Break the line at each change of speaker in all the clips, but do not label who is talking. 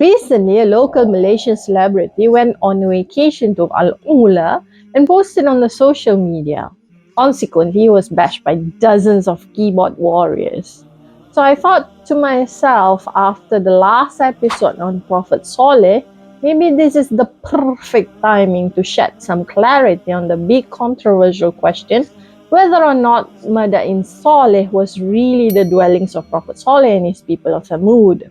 Recently, a local Malaysian celebrity went on a vacation to Al-Ula and posted on the social media. Consequently, he was bashed by dozens of keyboard warriors. So I thought to myself, after the last episode on Prophet Salih, maybe this is the perfect timing to shed some clarity on the big controversial question whether or not Mada'in Salih was really the dwellings of Prophet Salih and his people of Thamud.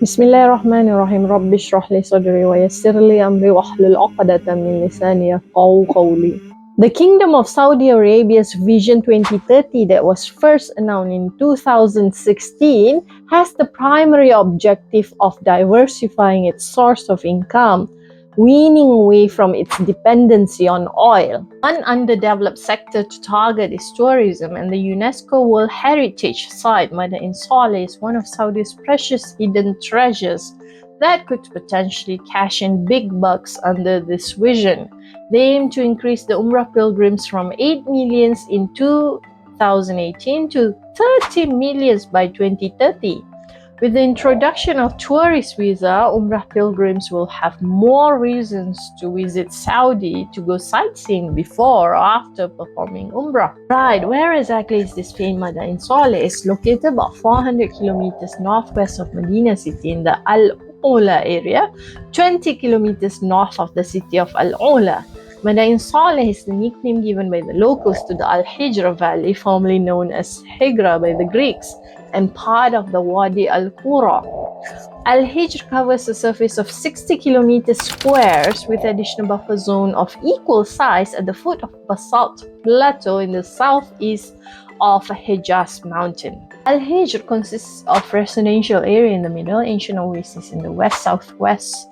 Bismillahirrahmanirrahim. Rabbi shrah li sadri wa yassir li amri wahlul 'uqdatan min lisani yafqahu qawli. The Kingdom of Saudi Arabia's Vision 2030 that was first announced in 2016 has the primary objective of diversifying its source of income, weaning away from its dependency on oil. One underdeveloped sector to target is tourism, and the UNESCO World Heritage Site, Mada'in Salih, is one of Saudi's precious hidden treasures that could potentially cash in big bucks under this vision. They aim to increase the Umrah pilgrims from 8 million in 2018 to 30 million by 2030. With the introduction of tourist visa, Umrah pilgrims will have more reasons to visit Saudi to go sightseeing before or after performing Umrah. Right, where exactly is this famed Mada'in Salih? It's located about 400 kilometers northwest of Medina city in the Al-Ula area, 20 kilometers north of the city of Al-Ula. Mada'in Salih is the nickname given by the locals to the Hijr Valley, formerly known as Hegra by the Greeks, and part of the Wadi Al Qura. Al-Hijr covers a surface of 60 kilometers squares with additional buffer zone of equal size at the foot of basalt plateau in the southeast of Hedjaz mountain. Al-Hijr consists of residential area in the middle, ancient oasis in the west-southwest,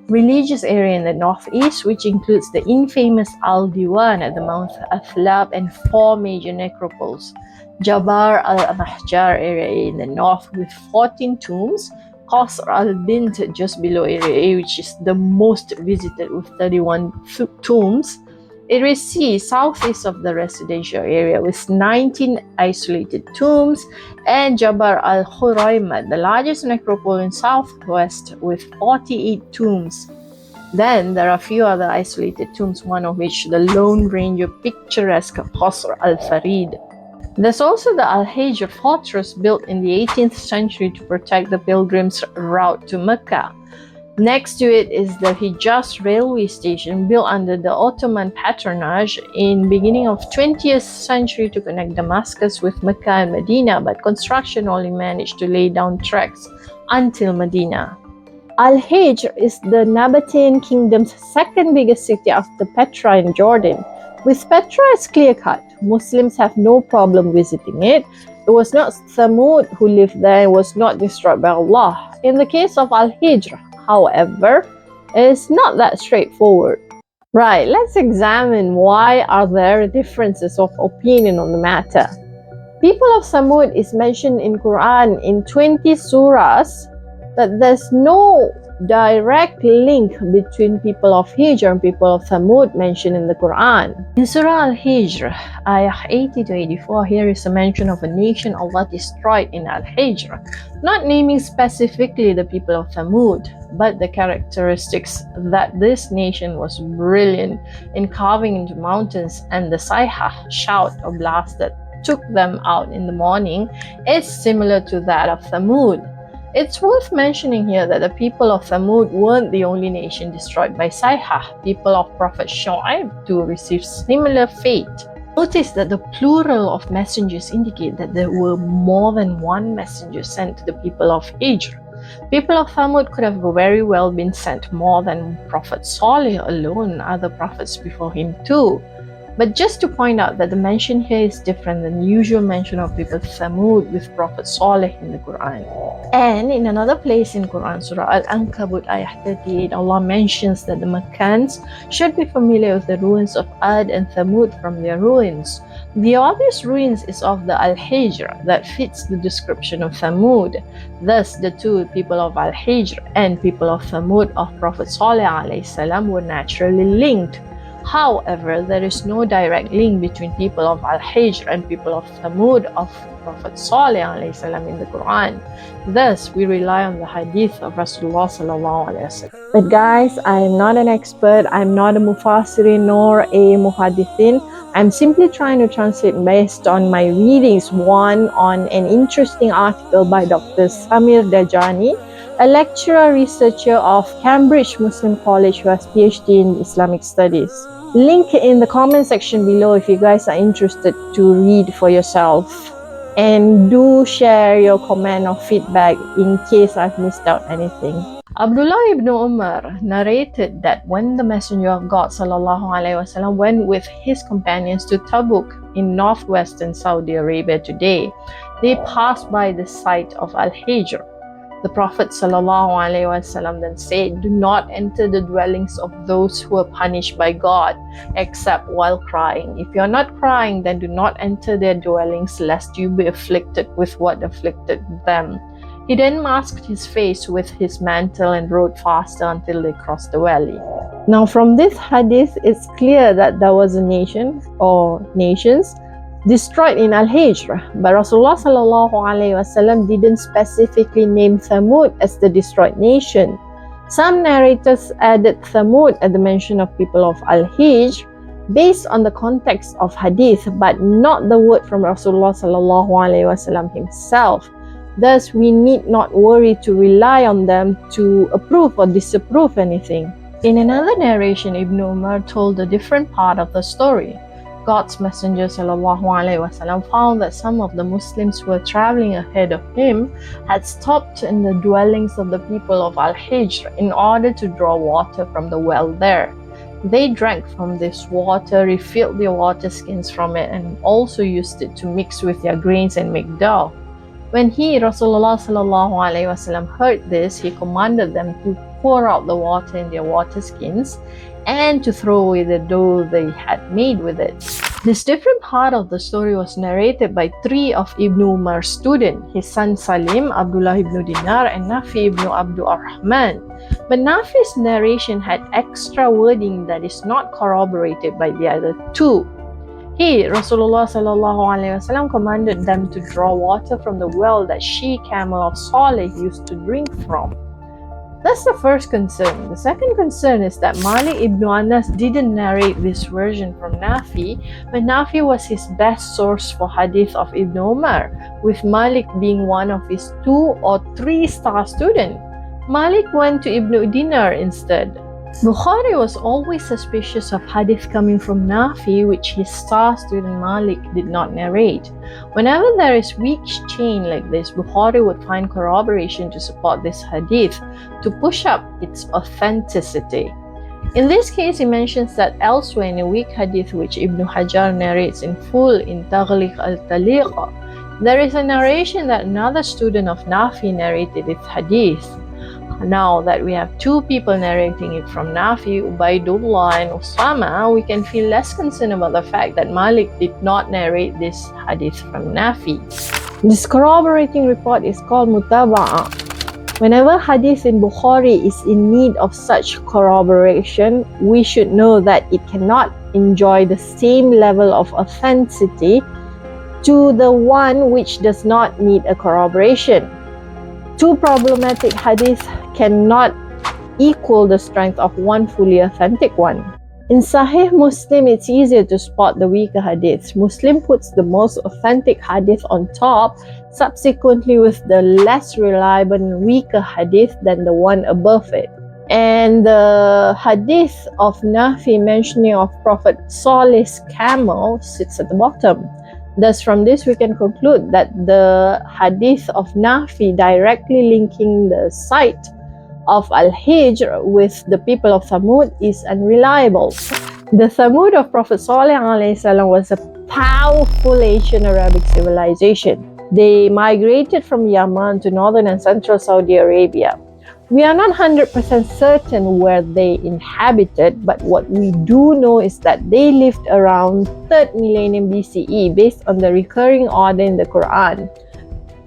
religious area in the northeast, which includes the infamous Al-Diwan at the mouth of Lab and 4 major necropoles. Jabar al-Mahjar area in the north with 14 tombs, Qasr al-Bint just below area A, which is the most visited with 31 tombs. Area C, southeast of the residential area with 19 isolated tombs, and Jabar al-Khuraimat, the largest necropole in southwest with 48 tombs. Then there are a few other isolated tombs, one of which the Lone Ranger picturesque Qasr al-Farid. There's also the Al-Hijr fortress built in the 18th century to protect the pilgrims' route to Mecca. Next to it is the Hijaz railway station built under the Ottoman patronage in beginning of 20th century to connect Damascus with Mecca and Medina, but construction only managed to lay down tracks until Medina. Al-Hijr is the Nabataean Kingdom's second biggest city after Petra in Jordan. With Petra as clear-cut, Muslims have no problem visiting it. It was not Thamud who lived there and was not destroyed by Allah. In the case of Al-Hijr, however, it's not that straightforward. Right, let's examine why are there differences of opinion on the matter. People of Thamud is mentioned in Quran in 20 surahs, but there's no direct link between people of Hijr and people of Thamud mentioned in the Quran. In Surah Al-Hijr, ayah 80 to 84, here is a mention of a nation Allah destroyed in Al-Hijr, not naming specifically the people of Thamud, but the characteristics that this nation was brilliant in carving into mountains, and the sayhah, shout or blast that took them out in the morning, is similar to that of Thamud. It's worth mentioning here that the people of Thamud weren't the only nation destroyed by sayhah. People of Prophet Shu'aib too received similar fate. Notice that the plural of messengers indicate that there were more than one messenger sent to the people of Hijr. People of Thamud could have very well been sent more than Prophet Salih alone, other prophets before him too. But just to point out that the mention here is different than the usual mention of people of Thamud with Prophet Salih in the Quran. And in another place in Quran, Surah Al-Ankabut, ayah 38, Allah mentions that the Meccans should be familiar with the ruins of Ad and Thamud from their ruins. The obvious ruins is of the Al-Hijr that fits the description of Thamud. Thus, the two people of Al-Hijr and people of Thamud of Prophet Salih alayhi salam were naturally linked. However, there is no direct link between people of Al-Hijr and people of Thamud of Prophet Salih alayhi salam in the Quran. Thus, we rely on the hadith of Rasulullah sallallahu alayhi wasallam. But guys, I am not an expert. I'm not a mufassirin nor a muhaddithin. I'm simply trying to translate based on my readings. One, on an interesting article by Dr. Samir Dajani, a lecturer researcher of Cambridge Muslim College who has PhD in Islamic Studies. Link in the comment section below if you guys are interested to read for yourself. And do share your comment or feedback in case I've missed out anything. Abdullah ibn Umar narrated that when the Messenger of God ﷺ went with his companions to Tabuk in northwestern Saudi Arabia today, they passed by the site of Al-Hijr. The Prophet ﷺ then said, "Do not enter the dwellings of those who are punished by God, except while crying. If you are not crying, then do not enter their dwellings, lest you be afflicted with what afflicted them." He then masked his face with his mantle and rode faster until they crossed the valley. Now from this hadith, it's clear that there was a nation or nations destroyed in Al-Hijr, but Rasulullah ﷺ didn't specifically name Thamud as the destroyed nation. Some narrators added Thamud at the mention of people of Al-Hijr based on the context of hadith, but not the word from Rasulullah ﷺ himself. Thus, we need not worry to rely on them to approve or disapprove anything. In another narration, Ibn Umar told a different part of the story. God's Messenger ﷺ found that some of the Muslims who were traveling ahead of him had stopped in the dwellings of the people of Al-Hijr in order to draw water from the well there. They drank from this water, refilled their water skins from it, and also used it to mix with their grains and make dough. When Rasulullah ﷺ heard this, he commanded them to pour out the water in their water skins and to throw away the dough they had made with it. This different part of the story was narrated by three of Ibn Umar's students, his son Salim, Abdullah ibn Dinar, and Nafi ibn Abdul Rahman. But Nafi's narration had extra wording that is not corroborated by the other two. Rasulullah ﷺ commanded them to draw water from the well that she-camel of Saleh used to drink from. That's the first concern. The second concern is that Malik ibn Anas didn't narrate this version from Nafi, but Nafi was his best source for hadith of Ibn Umar, with Malik being one of his 2 or 3 star students. Malik went to Ibn Dinar instead. Bukhari was always suspicious of hadith coming from Nafi, which his star student Malik did not narrate. Whenever there is weak chain like this, Bukhari would find corroboration to support this hadith to push up its authenticity. In this case, he mentions that elsewhere in a weak hadith which Ibn Hajar narrates in full in Taghliq al-Taliq, there is a narration that another student of Nafi narrated its hadith. Now that we have 2 people narrating it from Nafi, Ubaidullah and Usama, we can feel less concerned about the fact that Malik did not narrate this hadith from Nafi. This corroborating report is called Mutaba'a. Whenever hadith in Bukhari is in need of such corroboration, we should know that it cannot enjoy the same level of authenticity to the one which does not need a corroboration. 2 problematic hadith cannot equal the strength of one fully authentic one. In Sahih Muslim, it's easier to spot the weaker hadiths. Muslim puts the most authentic hadith on top, subsequently with the less reliable and weaker hadith than the one above it. And the hadith of Nafi mentioning of Prophet Salih's camel sits at the bottom. Thus, from this we can conclude that the hadith of Nafi directly linking the site of Al-Hijr with the people of Thamud is unreliable. The Thamud of Prophet Salih was a powerful ancient Arabic civilization. They migrated from Yemen to northern and central Saudi Arabia. We are not 100% certain where they inhabited, but what we do know is that they lived around 3rd millennium BCE based on the recurring order in the Quran: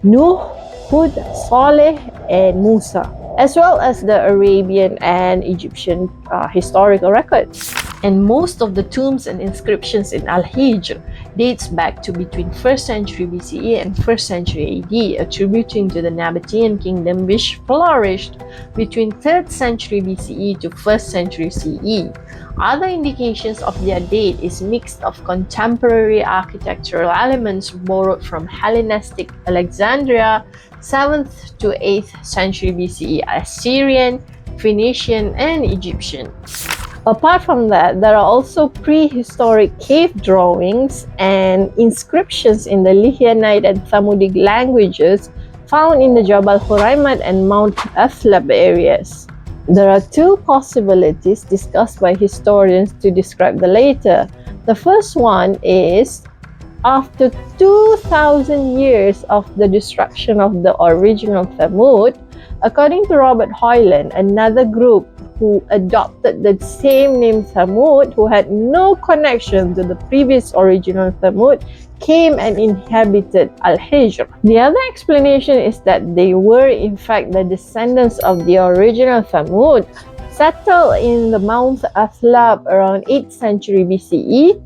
Nuh, Hud, Saleh, and Musa, as well as the Arabian and Egyptian historical records. And most of the tombs and inscriptions in Al-Hijr dates back to between 1st century BCE and 1st century AD, attributing to the Nabataean Kingdom which flourished between 3rd century BCE to 1st century CE. Other indications of their date is mixed of contemporary architectural elements borrowed from Hellenistic Alexandria, 7th to 8th century BCE, Assyrian, Phoenician, and Egyptian. Apart from that, there are also prehistoric cave drawings and inscriptions in the Lihyanite and Thamudic languages found in the Jabal Huraymat and Mount Athlab areas. There are two possibilities discussed by historians to describe the latter. The first one is after 2,000 years of the destruction of the original Thamud, according to Robert Hoyland, another group who adopted the same name Thamud, who had no connection to the previous original Thamud, came and inhabited Al-Hijr. The other explanation is that they were in fact the descendants of the original Thamud, settled in the Mount Athlab around 8th century BCE,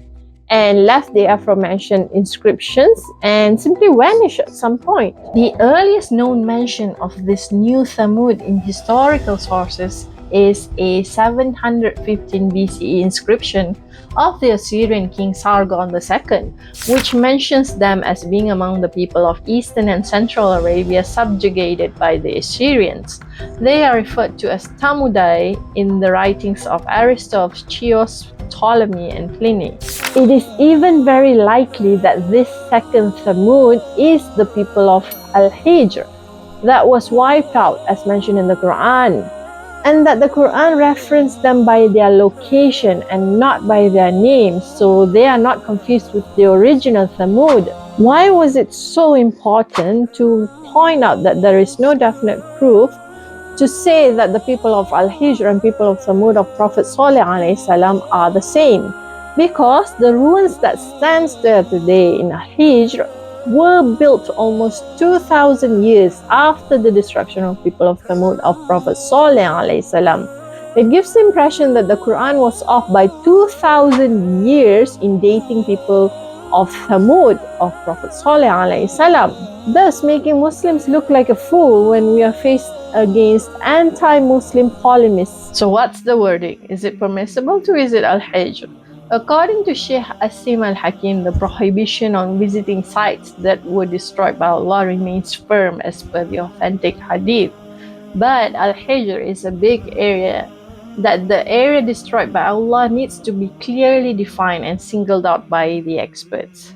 and left the aforementioned inscriptions and simply vanished at some point. The earliest known mention of this new Thamud in historical sources is a 715 BCE inscription of the Assyrian king Sargon II, which mentions them as being among the people of Eastern and Central Arabia subjugated by the Assyrians. They are referred to as Thamudai in the writings of Aristotle, Chios, Ptolemy, and Pliny. It is even very likely that this second Thamud is the people of Al-Hijr that was wiped out as mentioned in the Quran, and that the Quran referenced them by their location and not by their names, so they are not confused with the original Thamud. Why was it so important to point out that there is no definite proof to say that the people of Al-Hijr and people of Thamud of Prophet Salih are the same? Because the ruins that stands there today in Al-Hijr were built almost 2,000 years after the destruction of people of Thamud of Prophet Salih. It gives the impression that the Quran was off by 2,000 years in dating people of Thamud of Prophet Salih, thus making Muslims look like a fool when we are faced against anti-Muslim polemists. So what's the verdict? Is it permissible to visit Al-Hijr? According to Sheikh Asim al-Hakim, the prohibition on visiting sites that were destroyed by Allah remains firm as per the authentic hadith. But Al-Hijr is a big area that the area destroyed by Allah needs to be clearly defined and singled out by the experts.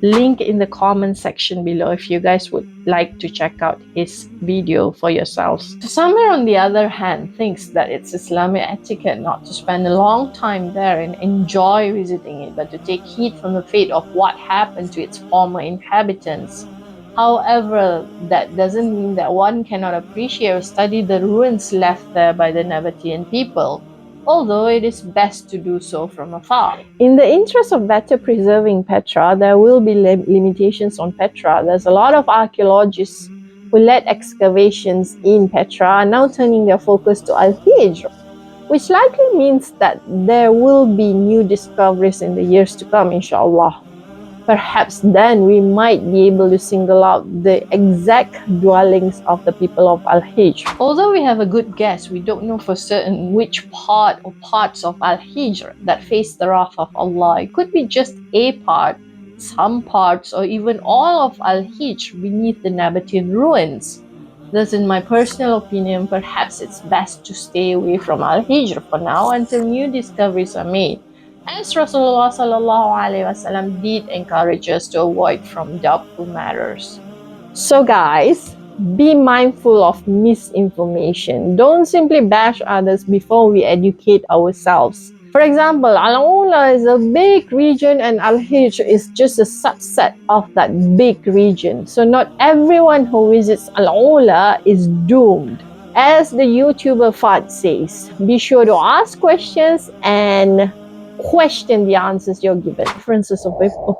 Link in the comment section below if you guys would like to check out his video for yourselves. Samir, on the other hand, thinks that it's Islamic etiquette not to spend a long time there and enjoy visiting it, but to take heed from the fate of what happened to its former inhabitants. However, that doesn't mean that one cannot appreciate or study the ruins left there by the Nabataean people, although it is best to do so from afar. In the interest of better preserving Petra, there will be limitations on Petra. There's a lot of archaeologists who led excavations in Petra are now turning their focus to Al-Hijr, which likely means that there will be new discoveries in the years to come, inshallah. Perhaps then we might be able to single out the exact dwellings of the people of Al-Hijr. Although we have a good guess, we don't know for certain which part or parts of Al-Hijr that face the wrath of Allah. It could be just a part, some parts, or even all of Al-Hijr beneath the Nabataean ruins. Thus, in my personal opinion, perhaps it's best to stay away from Al-Hijr for now until new discoveries are made, as Rasulullah ﷺ did encourage us to avoid from doubtful matters. So guys, be mindful of misinformation. Don't simply bash others before we educate ourselves. For example, Al-Ula is a big region and Al-Hijr is just a subset of that big region. So not everyone who visits Al-Ula is doomed. As the YouTuber Fad says, be sure to ask questions and question the answers you're given. Differences of opinion.